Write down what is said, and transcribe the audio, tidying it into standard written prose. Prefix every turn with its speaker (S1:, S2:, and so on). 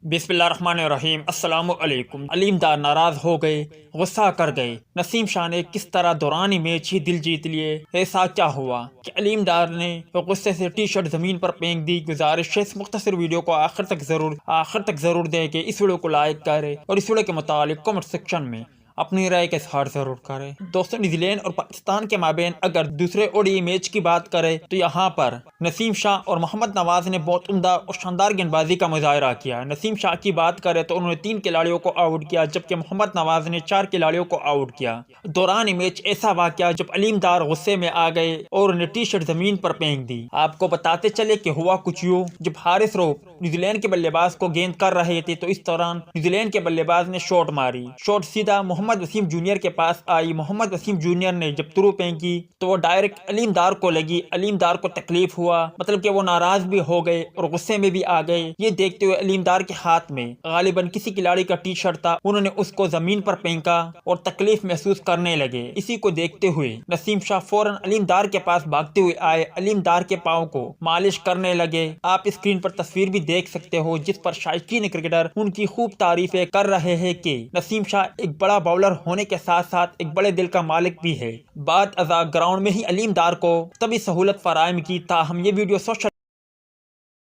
S1: بسم اللہ الرحمن الرحیم۔ السلام علیکم۔ علیم ڈار ناراض ہو گئے، غصہ کر گئے۔ نسیم شاہ نے کس طرح دوران میچ ہی دل جیت لیے؟ ایسا کیا ہوا کہ علیم ڈار نے غصے سے ٹی شرٹ زمین پر پھینک دی؟ گزارش ہے اس مختصر ویڈیو کو آخر تک ضرور دیکھیں۔ اس ویڈیو کو لائک کریں اور اس ویڈیو کے متعلق کمنٹ سیکشن میں اپنی رائے کا اظہار ضرور کریں۔ دوستوں، نیوزی لینڈ اور پاکستان کے مابین اگر دوسرے ODI میچ کی بات کریں تو یہاں پر نسیم شاہ اور محمد نواز نے بہت عمدہ اور شاندار گیند بازی کا مظاہرہ کیا۔ نسیم شاہ کی بات کریں تو انہوں نے 3 کھلاڑیوں کو آؤٹ کیا، جبکہ محمد نواز نے 4 کھلاڑیوں کو آؤٹ کیا۔ دوران میچ ایسا واقعہ جب علیم ڈار غصے میں آ گئے اور انہیں ٹی شرٹ زمین پر پھینک دی۔ آپ کو بتاتے چلے کہ ہوا کچھ یوں، جب حارث روف نیوزی لینڈ کے بلے باز کو گیند کر رہے تھے تو اس دوران نیوزی لینڈ کے بلے باز نے شاٹ ماری۔ شاٹ سیدھا محمد وسیم جونیئر کے پاس آئی۔ محمد وسیم جونیئر نے جب تھرو پھینکی تو وہ ڈائریکٹ علیم ڈار کو لگی۔ علیم ڈار کو تکلیف ہوا، مطلب کہ وہ ناراض بھی ہو گئے اور غصے میں بھی آ گئے۔ یہ دیکھتے ہوئے علیم ڈار کے ہاتھ میں غالباً کسی کھلاڑی کا ٹی شرٹ تھا، انہوں نے اس کو زمین پر پھینکا اور تکلیف محسوس کرنے لگے۔ اسی کو دیکھتے ہوئے نسیم شاہ فوراً علیم ڈار کے پاس بھاگتے ہوئے آئے، علیم ڈار کے پاؤں کو مالش کرنے لگے۔ آپ اسکرین پر تصویر بھی دیکھ سکتے ہو جس پر شائقین کرکٹر ان کی خوب تعریفیں کر رہے ہیں کہ نسیم شاہ ایک بڑا باؤلر ہونے کے ساتھ ساتھ ایک بڑے دل کا مالک بھی ہے۔ بعد ازاں گراؤنڈ میں ہی علیم ڈار کو طبی سہولت فراہم کی، تاہم یہ ویڈیو سوشل